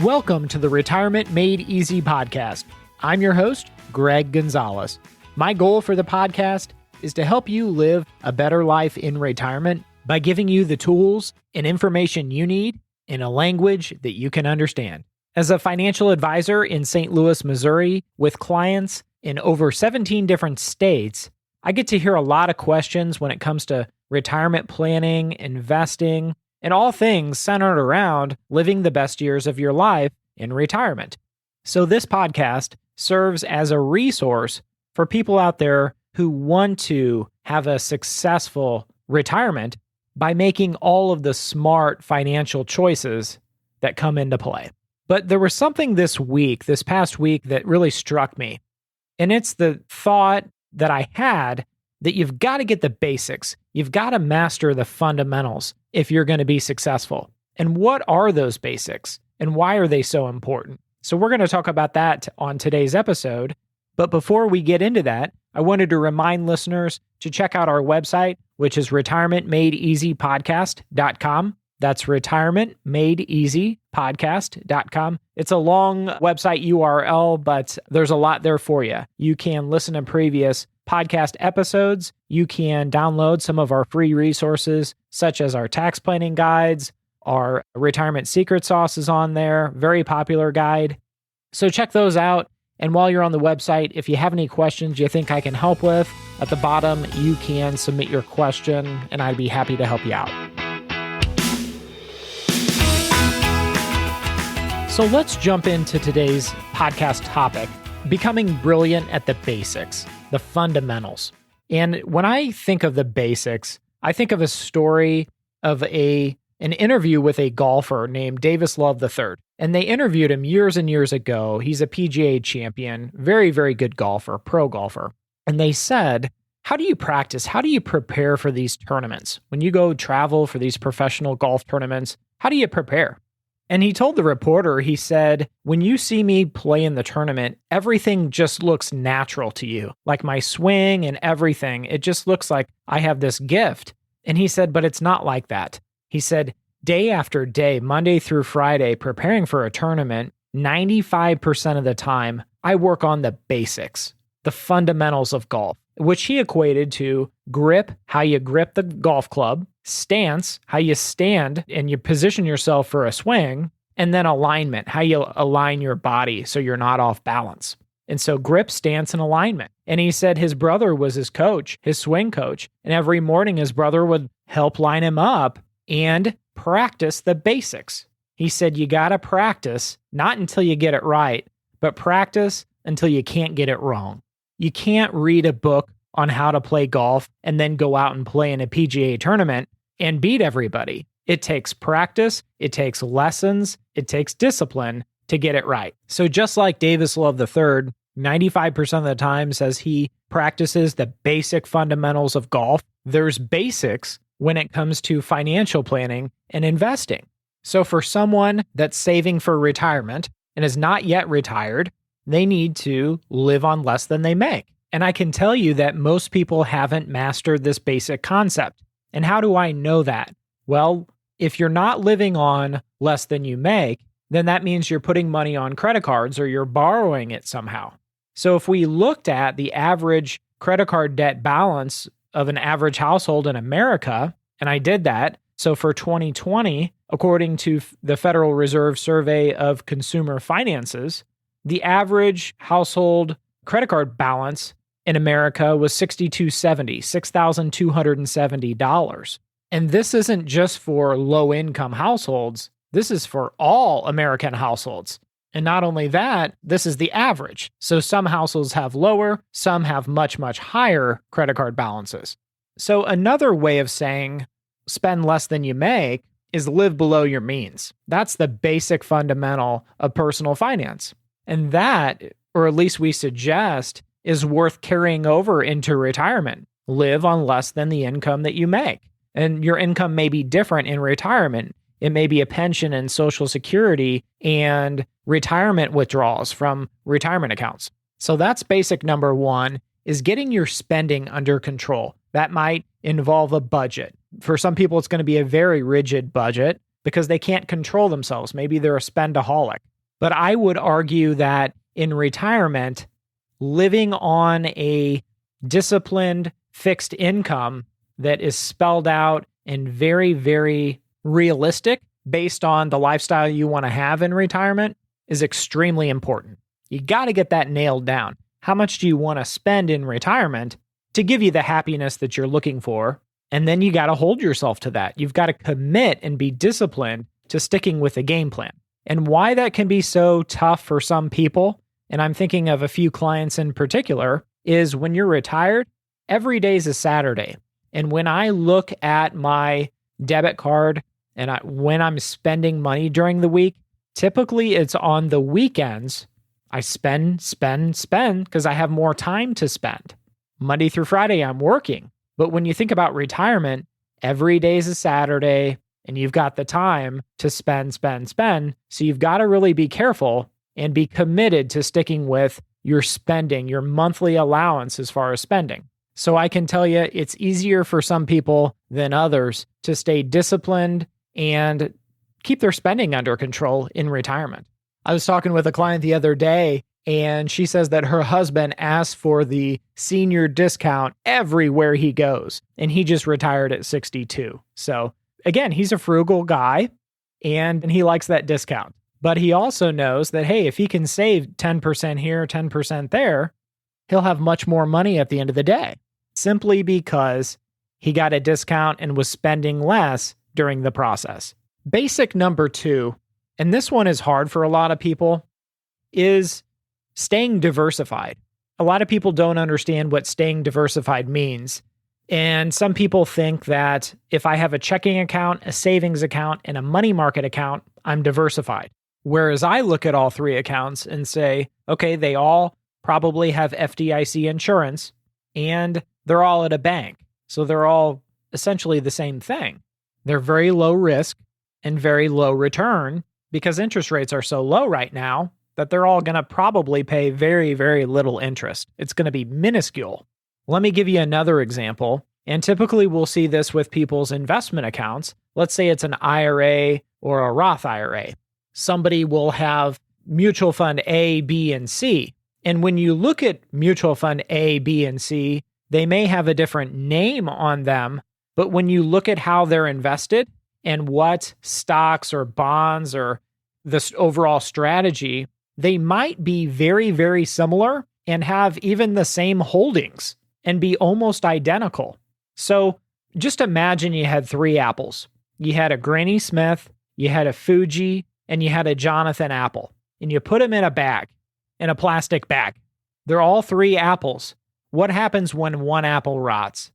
Welcome to the Retirement Made Easy podcast. I'm your host, Greg Gonzalez. My goal for the podcast is to help you live a better life in retirement by giving you the tools and information you need in a language that you can understand. As a financial advisor in St. Louis, Missouri, with clients in over 17 different states, I get to hear a lot of questions when it comes to retirement planning, investing, and all things centered around living the best years of your life in retirement. So this podcast serves as a resource for people out there who want to have a successful retirement by making all of the smart financial choices that come into play. But there was something this past week, that really struck me. And it's the thought that I had that you've got to get the basics. You've got to master the fundamentals if you're going to be successful. And what are those basics? And why are they so important? So we're going to talk about that on today's episode. But before we get into that, I wanted to remind listeners to check out our website, which is retirementmadeeasypodcast.com. That's retirementmadeeasypodcast.com. It's a long website URL, but there's a lot there for you. You can listen to previous podcast episodes. You can download some of our free resources, such as our tax planning guides. Our retirement secret sauce is on there, very popular guide. So check those out. And while you're on the website, if you have any questions you think I can help with, at the bottom, you can submit your question and I'd be happy to help you out. So let's jump into today's podcast topic, becoming brilliant at the basics, the fundamentals. And when I think of the basics, I think of a story of an interview with a golfer named Davis Love III. And they interviewed him years and years ago. He's a PGA champion, very, very good golfer, pro golfer. And they said, how do you practice? How do you prepare for these tournaments? When you go travel for these professional golf tournaments, how do you prepare? And he told the reporter, he said, when you see me play in the tournament, everything just looks natural to you. Like my swing and everything, it just looks like I have this gift. And he said, but it's not like that. He said, day after day, Monday through Friday, preparing for a tournament, 95% of the time, I work on the basics, the fundamentals of golf, which he equated to grip, how you grip the golf club, stance, how you stand and you position yourself for a swing, and then alignment, how you align your body so you're not off balance. And so grip, stance, and alignment. And he said his brother was his coach, his swing coach, and every morning his brother would help line him up and practice the basics. He said you got to practice, not until you get it right, but practice until you can't get it wrong. You can't read a book on how to play golf and then go out and play in a PGA tournament and beat everybody. It takes practice, it takes lessons, it takes discipline to get it right. So just like Davis Love III, 95% of the time says he practices the basic fundamentals of golf, there's basics when it comes to financial planning and investing. So for someone that's saving for retirement and is not yet retired, they need to live on less than they make. And I can tell you that most people haven't mastered this basic concept. And how do I know that? Well, if you're not living on less than you make, then that means you're putting money on credit cards or you're borrowing it somehow. So if we looked at the average credit card debt balance of an average household in America, and I did that, so for 2020, according to the Federal Reserve Survey of Consumer Finances, the average household credit card balance in America was $6,270. And this isn't just for low-income households. This is for all American households. And not only that, this is the average. So some households have lower, some have much, much higher credit card balances. So another way of saying spend less than you make is live below your means. That's the basic fundamental of personal finance. And that, or at least we suggest, is worth carrying over into retirement. Live on less than the income that you make. And your income may be different in retirement. It may be a pension and Social Security and retirement withdrawals from retirement accounts. So that's basic number one, is getting your spending under control. That might involve a budget. For some people, it's going to be a very rigid budget. because they can't control themselves. Maybe they're a spendaholic. But I would argue that in retirement, living on a disciplined fixed income that is spelled out and very, very realistic based on the lifestyle you want to have in retirement is extremely important. You got to get that nailed down. How much do you want to spend in retirement to give you the happiness that you're looking for? And then you got to hold yourself to that. You've got to commit and be disciplined to sticking with the game plan. And why that can be so tough for some people, and I'm thinking of a few clients in particular, is when you're retired, every day is a Saturday. And when I look at my debit card and when I'm spending money during the week, typically it's on the weekends. I spend because I have more time to spend. Monday through Friday, I'm working. But when you think about retirement, every day is a Saturday and you've got the time to spend. So you've got to really be careful and be committed to sticking with your spending, your monthly allowance as far as spending. So I can tell you it's easier for some people than others to stay disciplined and keep their spending under control in retirement. I was talking with a client the other day, and she says that her husband asks for the senior discount everywhere he goes, and he just retired at 62. So again, he's a frugal guy, and he likes that discount. But he also knows that, hey, if he can save 10% here, 10% there, he'll have much more money at the end of the day, simply because he got a discount and was spending less during the process. Basic number 2, and this one is hard for a lot of people, is staying diversified. A lot of people don't understand what staying diversified means. And some people think that if I have a checking account, a savings account, and a money market account, I'm diversified. Whereas I look at all 3 accounts and say, okay, they all probably have FDIC insurance and they're all at a bank. So they're all essentially the same thing. They're very low risk and very low return because interest rates are so low right now that they're all going to probably pay very, very little interest. It's going to be minuscule. Let me give you another example. And typically we'll see this with people's investment accounts. Let's say it's an IRA or a Roth IRA. Somebody will have mutual fund A, B, and C. And when you look at mutual fund A, B, and C, they may have a different name on them. But when you look at how they're invested and what stocks or bonds or this overall strategy, they might be very, very similar and have even the same holdings and be almost identical. So just imagine you had 3 apples. You had a Granny Smith, you had a Fuji, and you had a Jonathan Apple. And you put them in a bag, in a plastic bag. They're all 3 apples. What happens when one apple rots?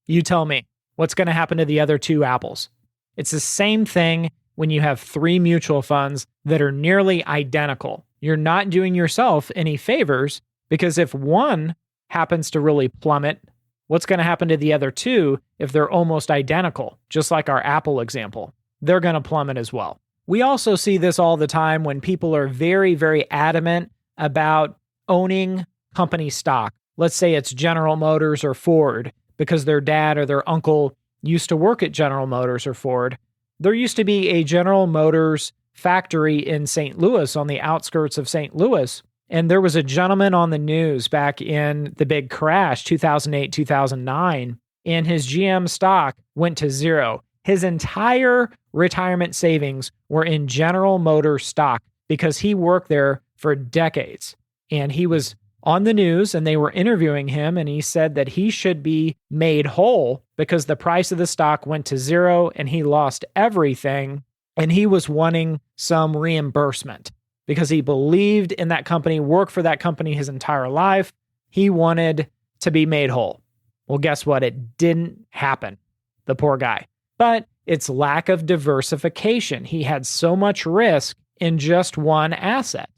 You tell me. What's going to happen to the other 2 apples? It's the same thing when you have 3 mutual funds that are nearly identical. You're not doing yourself any favors because if one happens to really plummet, what's going to happen to the other 2 if they're almost identical? Just like our Apple example, they're going to plummet as well. We also see this all the time when people are very, very adamant about owning company stock. Let's say it's General Motors or Ford because their dad or their uncle used to work at General Motors or Ford. There used to be a General Motors factory in St. Louis on the outskirts of St. Louis. And there was a gentleman on the news back in the big crash, 2008, 2009, and his GM stock went to 0. His entire retirement savings were in General Motors stock because he worked there for decades. And he was on the news and they were interviewing him and he said that he should be made whole because the price of the stock went to 0 and he lost everything. And he was wanting some reimbursement because he believed in that company, worked for that company his entire life. He wanted to be made whole. Well, guess what? It didn't happen. The poor guy. But it's lack of diversification. He had so much risk in just one asset.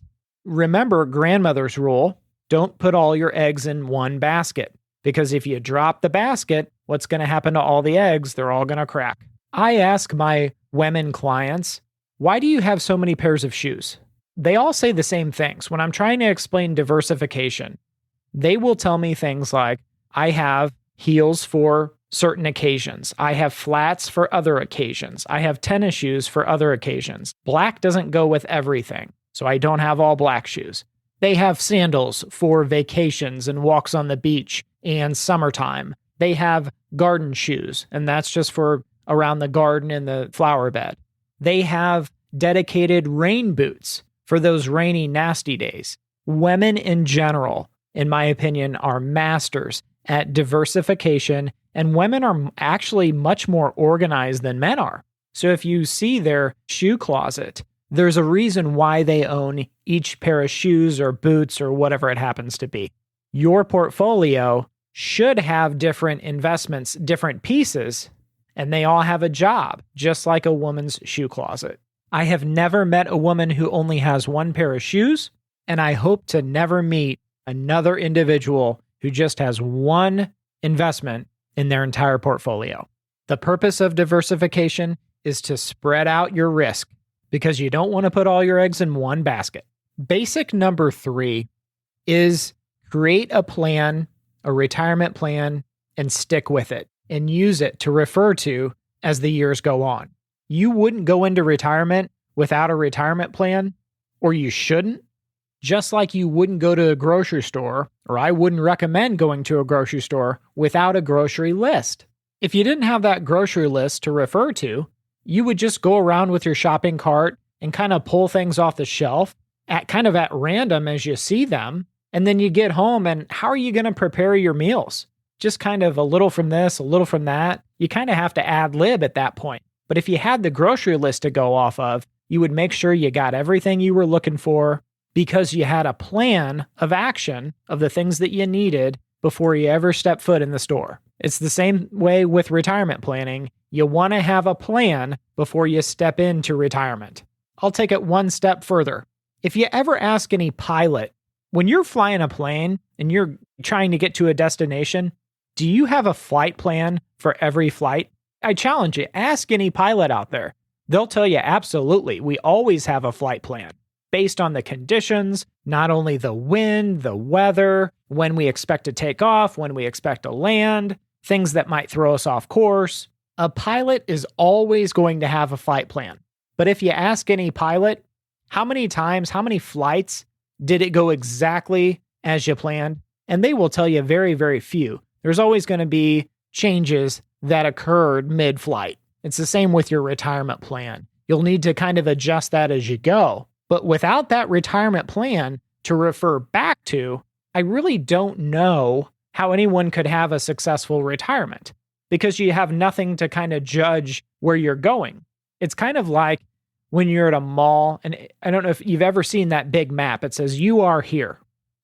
Remember grandmother's rule, don't put all your eggs in one basket. Because if you drop the basket, what's going to happen to all the eggs? They're all going to crack. I ask my women clients, why do you have so many pairs of shoes? They all say the same things. When I'm trying to explain diversification, they will tell me things like, I have heels for certain occasions. I have flats for other occasions. I have tennis shoes for other occasions. Black doesn't go with everything, so I don't have all black shoes. They have sandals for vacations and walks on the beach and summertime. They have garden shoes, and that's just for around the garden and the flower bed. They have dedicated rain boots for those rainy, nasty days. Women in general, in my opinion, are masters at diversification, and women are actually much more organized than men are. So if you see their shoe closet, there's a reason why they own each pair of shoes or boots or whatever it happens to be. Your portfolio should have different investments, different pieces, and they all have a job, just like a woman's shoe closet. I have never met a woman who only has one pair of shoes, and I hope to never meet another individual who just has one investment in their entire portfolio. The purpose of diversification is to spread out your risk because you don't want to put all your eggs in one basket. Basic number 3 is create a plan, a retirement plan, and stick with it and use it to refer to as the years go on. You wouldn't go into retirement without a retirement plan, or you shouldn't. Just like you wouldn't go to a grocery store, or I wouldn't recommend going to a grocery store without a grocery list. If you didn't have that grocery list to refer to, you would just go around with your shopping cart and kind of pull things off the shelf at random as you see them. And then you get home, and how are you going to prepare your meals? Just kind of a little from this, a little from that. You kind of have to ad lib at that point. But if you had the grocery list to go off of, you would make sure you got everything you were looking for because you had a plan of action of the things that you needed before you ever step foot in the store. It's the same way with retirement planning. You want to have a plan before you step into retirement. I'll take it one step further. If you ever ask any pilot, when you're flying a plane and you're trying to get to a destination, do you have a flight plan for every flight? I challenge you, ask any pilot out there. They'll tell you absolutely, we always have a flight plan based on the conditions, not only the wind, the weather, when we expect to take off, when we expect to land, things that might throw us off course. A pilot is always going to have a flight plan. But if you ask any pilot, how many times, how many flights did it go exactly as you planned? And they will tell you very, very few. There's always going to be changes that occurred mid-flight. It's the same with your retirement plan. You'll need to kind of adjust that as you go. But without that retirement plan to refer back to, I really don't know how anyone could have a successful retirement because you have nothing to kind of judge where you're going. It's kind of like when you're at a mall, and I don't know if you've ever seen that big map. It says you are here,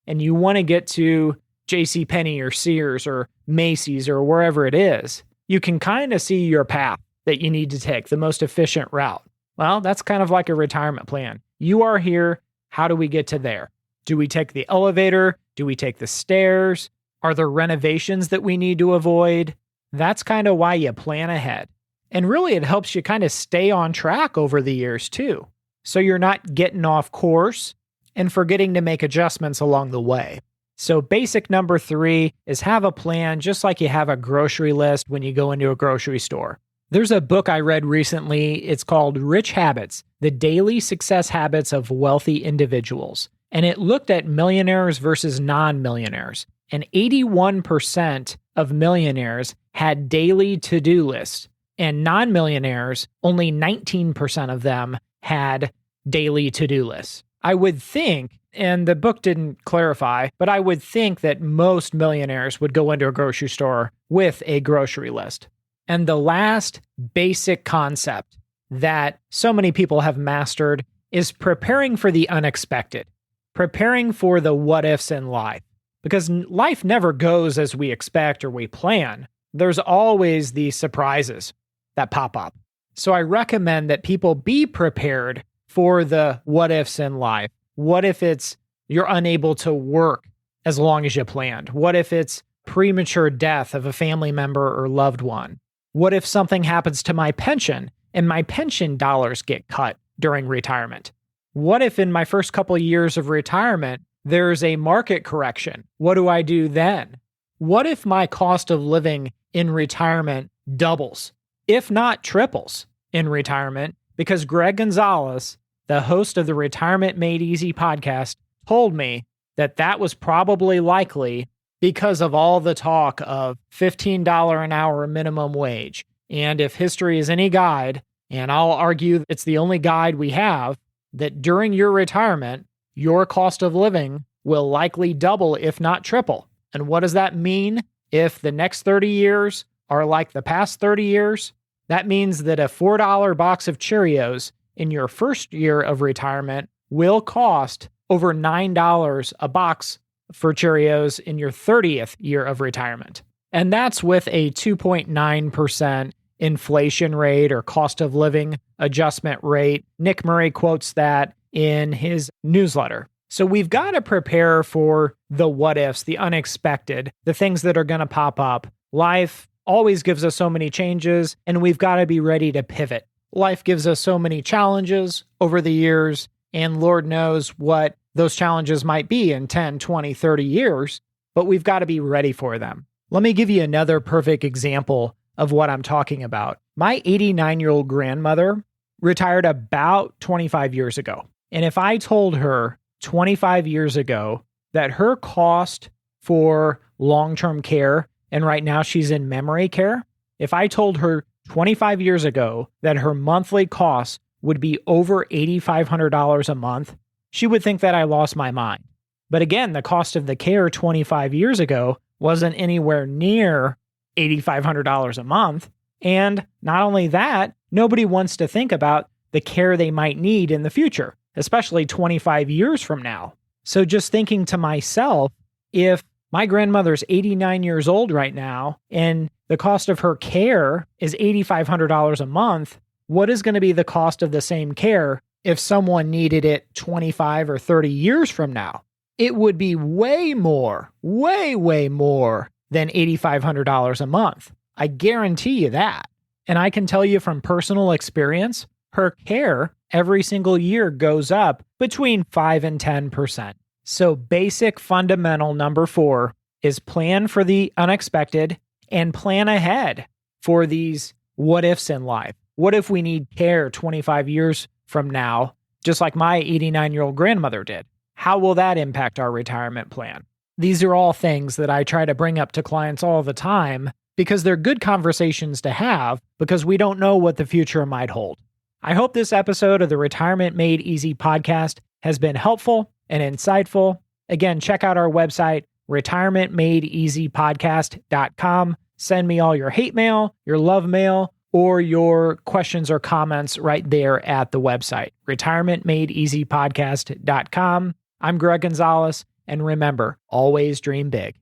and you want to get to JCPenney or Sears or Macy's or wherever it is. You can kind of see your path that you need to take, the most efficient route. Well, that's kind of like a retirement plan. You are here. How do we get to there? Do we take the elevator? Do we take the stairs? Are there renovations that we need to avoid? That's kind of why you plan ahead. And really, it helps you kind of stay on track over the years too. So you're not getting off course and forgetting to make adjustments along the way. So basic number 3 is have a plan just like you have a grocery list when you go into a grocery store. There's a book I read recently. It's called Rich Habits, The Daily Success Habits of Wealthy Individuals. And it looked at millionaires versus non-millionaires. And 81% of millionaires had daily to-do lists. And non-millionaires, only 19% of them had daily to-do lists. I would think, and the book didn't clarify, but I would think that most millionaires would go into a grocery store with a grocery list. And the last basic concept that so many people have mastered is preparing for the unexpected, preparing for the what ifs in life. Because life never goes as we expect or we plan. There's always the surprises that pop up. So I recommend that people be prepared for the what ifs in life. What if it's you're unable to work as long as you planned? What if it's premature death of a family member or loved one? What if something happens to my pension and my pension dollars get cut during retirement? What if in my first couple of years of retirement, there's a market correction? What do I do then? What if my cost of living in retirement doubles, if not triples, in retirement, because Greg Gonzalez, the host of the Retirement Made Easy podcast, told me that that was probably likely because of all the talk of $15 an hour minimum wage. And if history is any guide, and I'll argue it's the only guide we have, that during your retirement, your cost of living will likely double, if not triple. And what does that mean if the next 30 years are like the past 30 years? That means that a $4 box of Cheerios in your first year of retirement will cost over $9 a box for Cheerios in your 30th year of retirement. And that's with a 2.9% inflation rate or cost of living adjustment rate. Nick Murray quotes that in his newsletter. So we've got to prepare for the what ifs, the unexpected, the things that are going to pop up. Life always gives us so many changes, and we've got to be ready to pivot. Life gives us so many challenges over the years, and Lord knows what those challenges might be in 10, 20, 30 years, but we've got to be ready for them. Let me give you another perfect example of what I'm talking about. My 89-year-old grandmother retired about 25 years ago. And if I told her 25 years ago that her cost for long-term care, and right now she's in memory care, if I told her 25 years ago that her monthly costs would be over $8,500 a month, she would think that I lost my mind. But again, the cost of the care 25 years ago wasn't anywhere near $8,500 a month. And not only that, nobody wants to think about the care they might need in the future, especially 25 years from now. So just thinking to myself, if my grandmother's 89 years old right now and the cost of her care is $8,500 a month, what is going to be the cost of the same care if someone needed it 25 or 30 years from now? It would be way more than $8,500 a month. I guarantee you that. And I can tell you from personal experience, her care every single year goes up between 5 and 10%. So basic fundamental number 4 is plan for the unexpected and plan ahead for these what ifs in life. What if we need care 25 years from now, just like my 89-year-old grandmother did? How will that impact our retirement plan? These are all things that I try to bring up to clients all the time because they're good conversations to have because we don't know what the future might hold. I hope this episode of the Retirement Made Easy podcast has been helpful and insightful. Again, check out our website, retirementmadeeasypodcast.com. Send me all your hate mail, your love mail, or your questions or comments right there at the website, retirementmadeeasypodcast.com. I'm Greg Gonzalez, and remember, always dream big.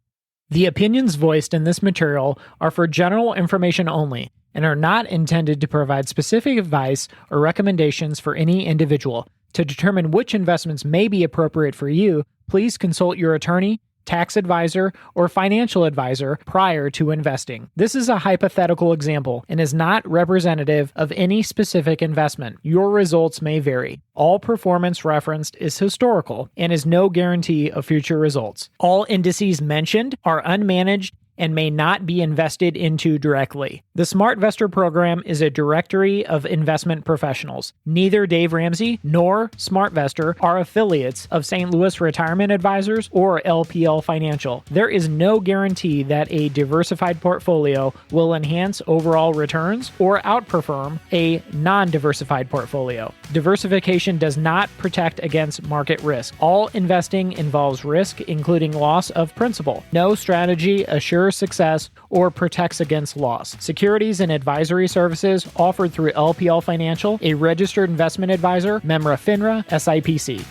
The opinions voiced in this material are for general information only and are not intended to provide specific advice or recommendations for any individual. To determine which investments may be appropriate for you, please consult your attorney, tax advisor, or financial advisor prior to investing. This is a hypothetical example and is not representative of any specific investment. Your results may vary. All performance referenced is historical and is no guarantee of future results. All indices mentioned are unmanaged and may not be invested into directly. The SmartVestor program is a directory of investment professionals. Neither Dave Ramsey nor SmartVestor are affiliates of St. Louis Retirement Advisors or LPL Financial. There is no guarantee that a diversified portfolio will enhance overall returns or outperform a non-diversified portfolio. Diversification does not protect against market risk. All investing involves risk, including loss of principal. No strategy assures success or protects against loss. Securities and advisory services offered through LPL Financial, a registered investment advisor, member FINRA, SIPC.